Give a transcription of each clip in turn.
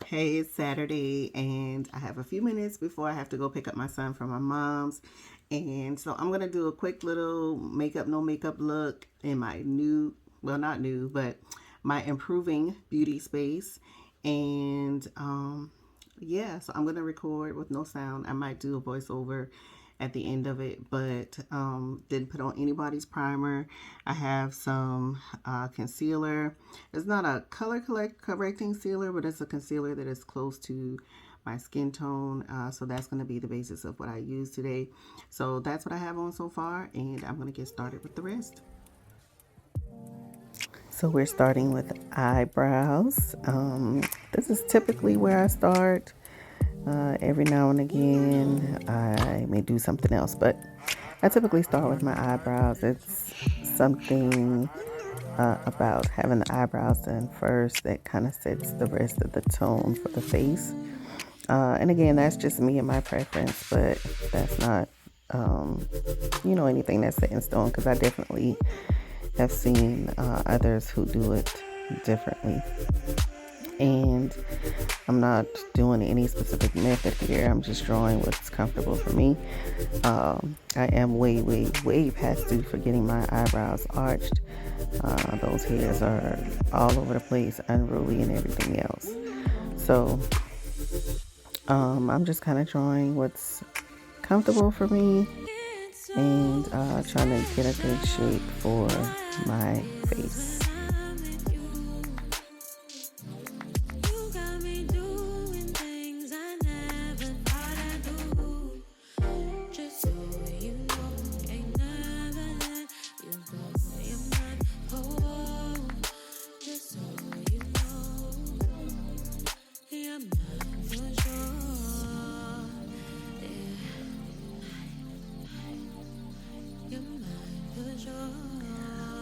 Hey, it's Saturday, and I have a few minutes before I have to go pick up my son from my mom's. And so I'm going to do a quick little makeup, no makeup look in my new, well, not new, but my improving beauty space. And yeah, so I'm going to record with no sound. I might do a voiceover at the end of it, but didn't put on anybody's primer. I have some concealer. It's not a color correcting sealer, but it's a concealer that is close to my skin tone. So that's going to be the basis of what I use today. So that's what I have on so far, and I'm going to get started with the rest. So we're starting with eyebrows. This is typically where I start. Every now and again, I may do something else, but I typically start with my eyebrows. It's something about having the eyebrows done first that kind of sets the rest of the tone for the face. And again, that's just me and my preference, but that's not, anything that's set in stone, because I definitely have seen others who do it differently. And I'm not doing any specific method here. I'm just drawing what's comfortable for me. I am way past due for getting my eyebrows arched. Those hairs are all over the place, unruly and everything else. So I'm just kind of drawing what's comfortable for me and trying to get a good shape for my face.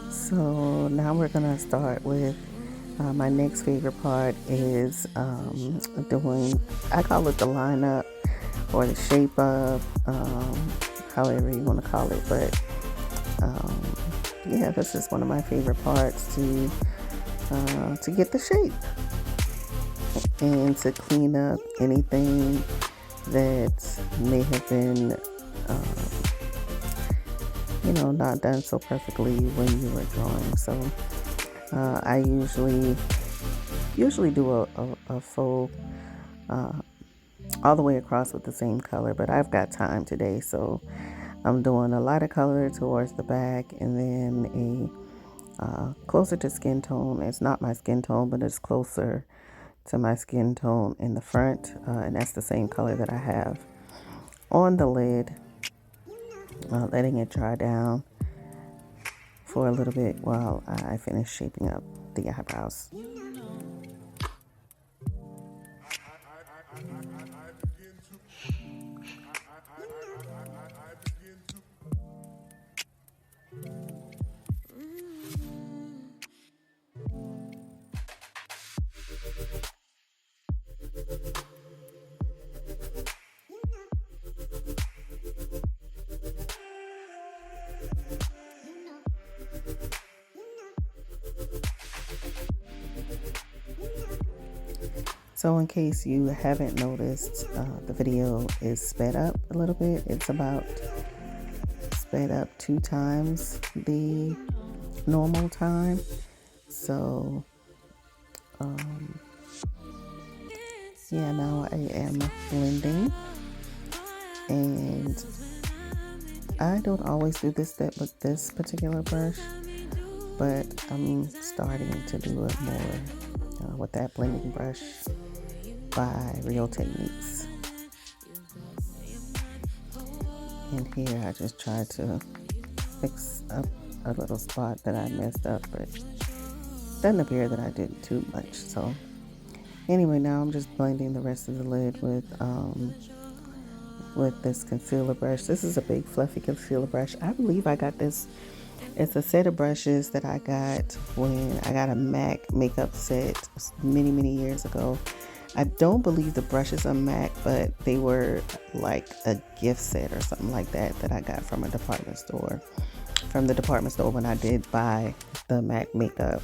So now we're gonna start with my next favorite part is doing, I call it the lineup or the shape up, however you want to call it. But yeah, this is one of my favorite parts to get the shape and to clean up anything that may have been not done so perfectly when you were drawing. So I usually do a full all the way across with the same color, but I've got time today, so I'm doing a lighter color towards the back, and then a closer to skin tone. It's not my skin tone, but it's closer to my skin tone in the front, and that's the same color that I have on the lid. Letting it dry down for a little bit while I finish shaping up the eyebrows. So in case you haven't noticed, the video is sped up a little bit. It's about sped up 2 times the normal time. So yeah, now I am blending, and I don't always do this step with this particular brush, but I'm starting to do it more with that blending brush by Real Techniques. And here I just tried to fix up a little spot that I messed up, but it doesn't appear that I did too much. So anyway, now I'm just blending the rest of the lid with this concealer brush. This is a big fluffy concealer brush. I believe I got this. It's a set of brushes that I got when I got a MAC makeup set many years ago. I don't believe the brushes are MAC, but they were like a gift set or something like that I got from a department store. From the department store when I did buy the MAC makeup.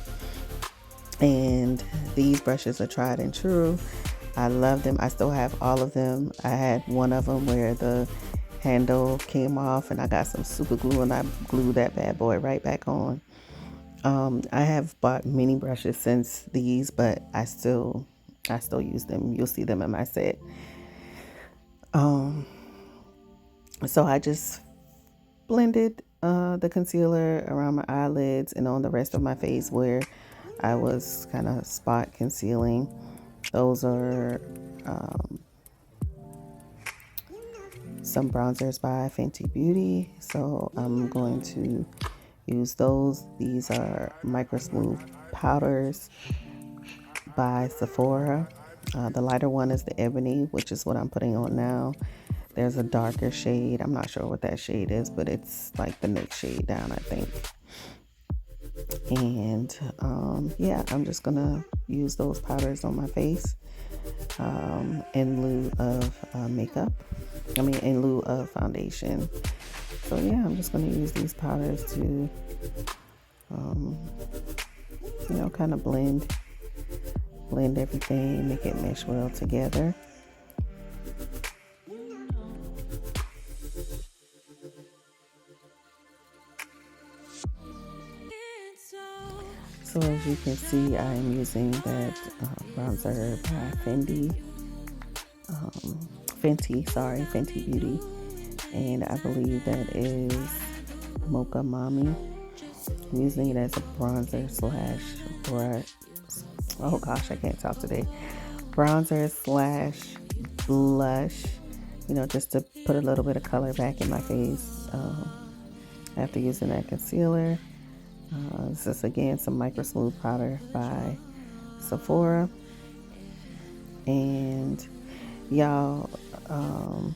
And these brushes are tried and true. I love them. I still have all of them. I had one of them where the handle came off and I got some super glue and I glued that bad boy right back on. I have bought mini brushes since these, but I still use them. You'll see them in my set. So I just blended the concealer around my eyelids and on the rest of my face where I was kind of spot concealing. Those are some bronzers by Fenty Beauty, so I'm going to use those. These are micro smooth powders by Sephora. The lighter one is the ebony, which is what I'm putting on now. There's a darker shade. I'm not sure what that shade is, but it's like the next shade down, I think. And yeah, I'm just gonna use those powders on my face in lieu of makeup. I mean, in lieu of foundation. So yeah, I'm just gonna use these powders to, you know, kind of blend everything, make it mesh well together. So as you can see, I am using that bronzer by Fenty Beauty, and I believe that is Mocha Mommy. I'm using it as a bronzer slash brush. Oh gosh, I can't talk today. Bronzer slash blush, you know, just to put a little bit of color back in my face after using that concealer. This is again some micro smooth powder by Sephora. And y'all,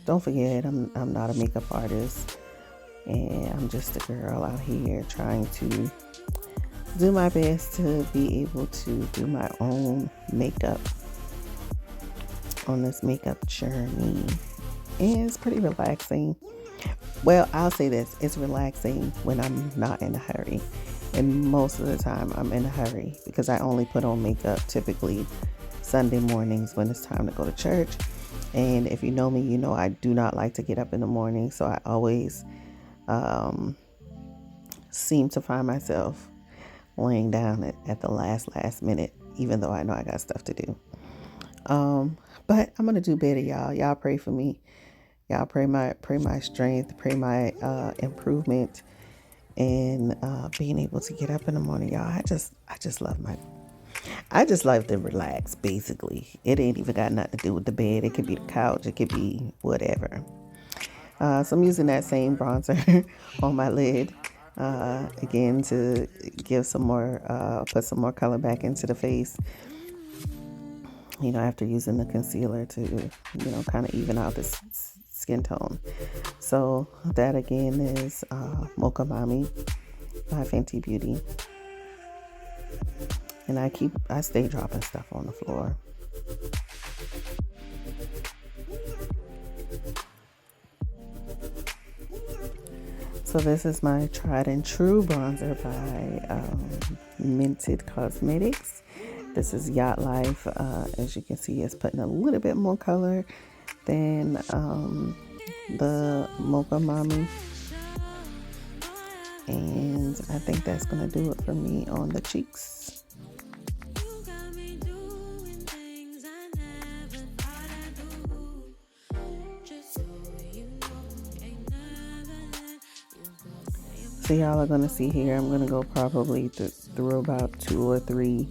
don't forget, I'm not a makeup artist, and I'm just a girl out here trying to do my best to be able to do my own makeup on this makeup journey. And it's pretty relaxing. Well, I'll say this, it's relaxing when I'm not in a hurry. And most of the time I'm in a hurry because I only put on makeup typically Sunday mornings when it's time to go to church. And if you know me, you know I do not like to get up in the morning. So I always seem to find myself laying down at the last minute, even though I know I got stuff to do. But I'm going to do better, y'all. Y'all pray for me. Y'all pray my strength, pray my improvement and being able to get up in the morning, y'all. I just love to relax. Basically, it ain't even got nothing to do with the bed. It could be the couch. It could be whatever. So I'm using that same bronzer on my lid again to give some more, put some more color back into the face. You know, after using the concealer to, you know, kind of even out the skin tone. So that again is Mocha Mommy by Fenty Beauty. And I stay dropping stuff on the floor. So this is my tried and true bronzer by Minted Cosmetics. This is Yacht Life. As you can see, it's putting a little bit more color than the Mocha Mommy. And I think that's going to do it for me on the cheeks. So y'all are going to see here, I'm going to go probably through about 2 or 3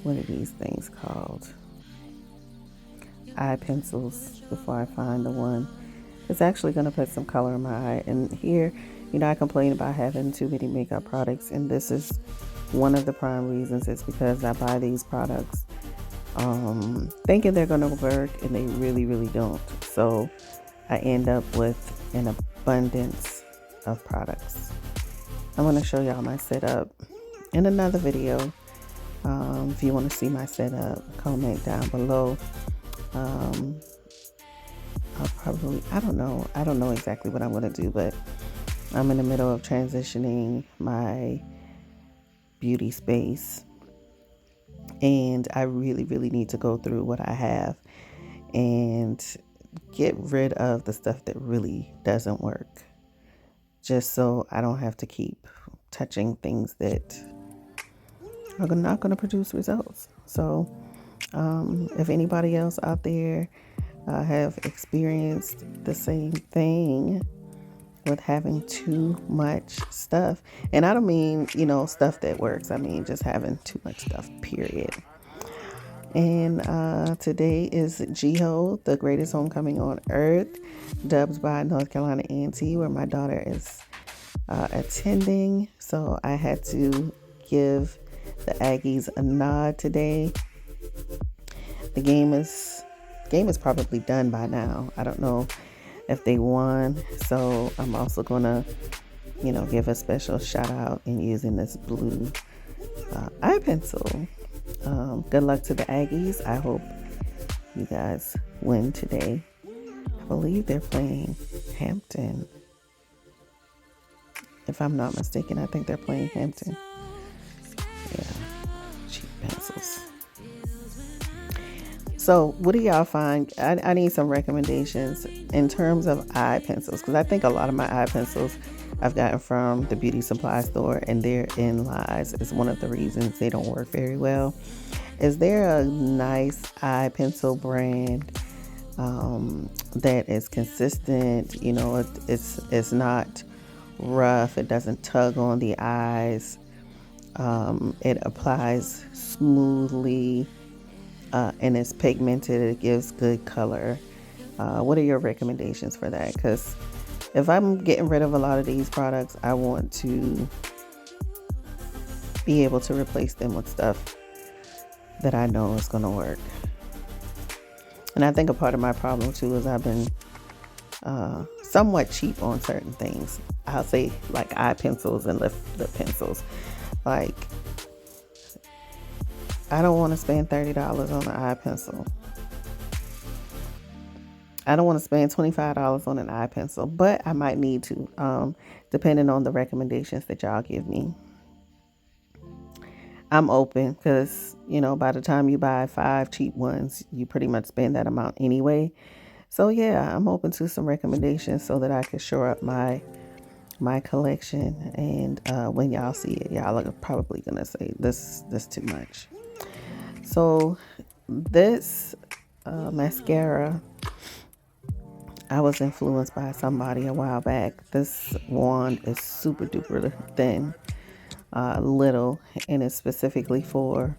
what are these things called? Eye pencils before I find the one that's actually going to put some color in my eye. And here, you know, I complain about having too many makeup products, and this is one of the prime reasons. It's because I buy these products thinking they're going to work, and they really, really don't. So I end up with an abundance of products. I'm going to show y'all my setup in another video. If you want to see my setup, comment down below. I'll probably, I don't know exactly what I'm going to do, but I'm in the middle of transitioning my beauty space, and I really, really need to go through what I have and get rid of the stuff that really doesn't work, just so I don't have to keep touching things that are not going to produce results. So if anybody else out there have experienced the same thing with having too much stuff, and I don't mean, stuff that works, I mean just having too much stuff, period. And today is GHO, the greatest homecoming on earth, dubbed by North Carolina A&T, where my daughter is attending. So I had to give the Aggies a nod today. The game is probably done by now. I don't know if they won. So I'm also gonna, give a special shout out in using this blue eye pencil. Good luck to the Aggies. I hope you guys win today. I believe they're playing Hampton. If I'm not mistaken, I think they're playing Hampton. Yeah, cheap pencils. So what do y'all find? I need some recommendations in terms of eye pencils, because I think a lot of my eye pencils I've gotten from the beauty supply store, and therein lies is one of the reasons they don't work very well. Is there a nice eye pencil brand that is consistent? It's not rough. It doesn't tug on the eyes. It applies smoothly, and it's pigmented. It gives good color. What are your recommendations for that? Because if I'm getting rid of a lot of these products, I want to be able to replace them with stuff that I know is going to work. And I think a part of my problem too is I've been somewhat cheap on certain things. I'll say like eye pencils and lip pencils. Like, I don't want to spend $30 on an eye pencil. I don't want to spend $25 on an eye pencil, but I might need to, depending on the recommendations that y'all give me. I'm open because, by the time you buy 5 cheap ones, you pretty much spend that amount anyway. So yeah, I'm open to some recommendations so that I can shore up my collection. And when y'all see it, y'all are probably gonna say this too much. So this mascara, I was influenced by somebody a while back. This wand is super duper thin, little, and it's specifically for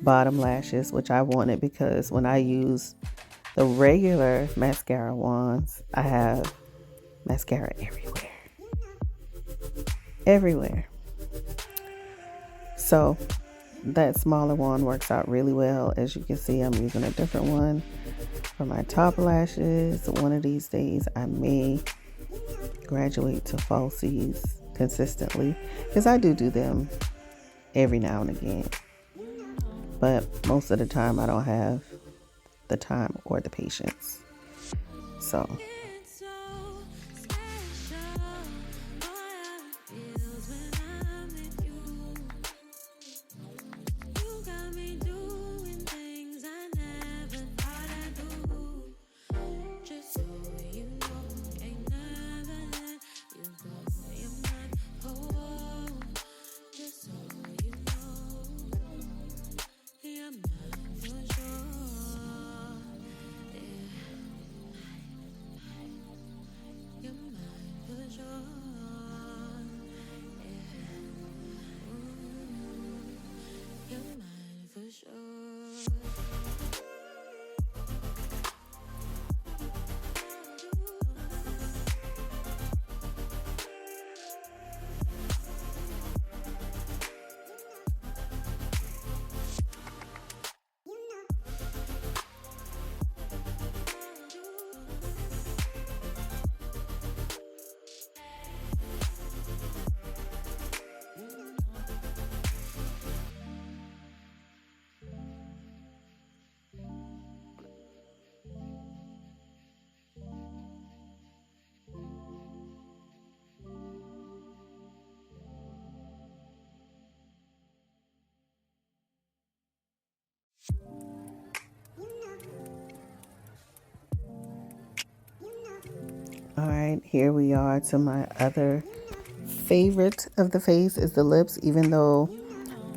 bottom lashes, which I wanted because when I use the regular mascara wands, I have mascara everywhere. So that smaller wand works out really well. As you can see, I'm using a different one for my top lashes. One of these days I may graduate to falsies consistently, because I do them every now and again, but most of the time I don't have the time or the patience. So right, here we are to my other favorite of the face is the lips, even though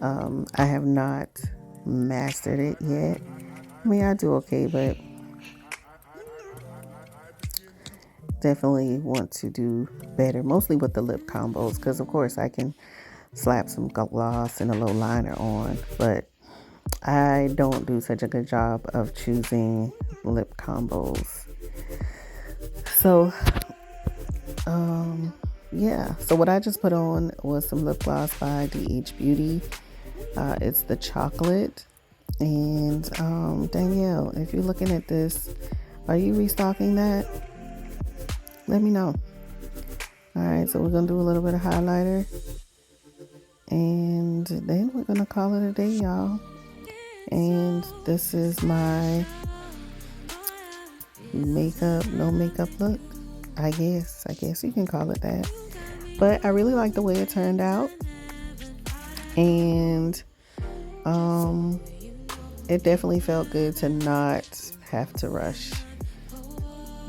I have not mastered it yet. I mean, I do okay, but definitely want to do better, mostly with the lip combos, because of course I can slap some gloss and a little liner on, but I don't do such a good job of choosing lip combos. So yeah, so what I just put on was some lip gloss by DH Beauty. It's the chocolate. And Danielle, if you're looking at this, are you restocking that? Let me know. All right, so we're gonna do a little bit of highlighter, and then we're gonna call it a day, y'all. And this is my makeup, no makeup look. I guess you can call it that. But I really like the way it turned out, and it definitely felt good to not have to rush.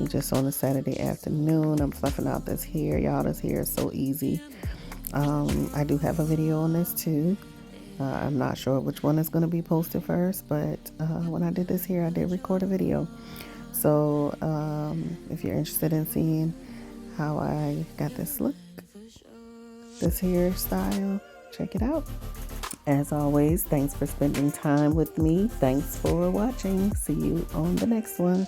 Just on a Saturday afternoon, I'm fluffing out this hair. Y'all, this hair is so easy. I do have a video on this too. I'm not sure which one is going to be posted first, but when I did this hair, I did record a video. So if you're interested in seeing how I got this look, this hairstyle, check it out. As always, thanks for spending time with me. Thanks for watching. See you on the next one.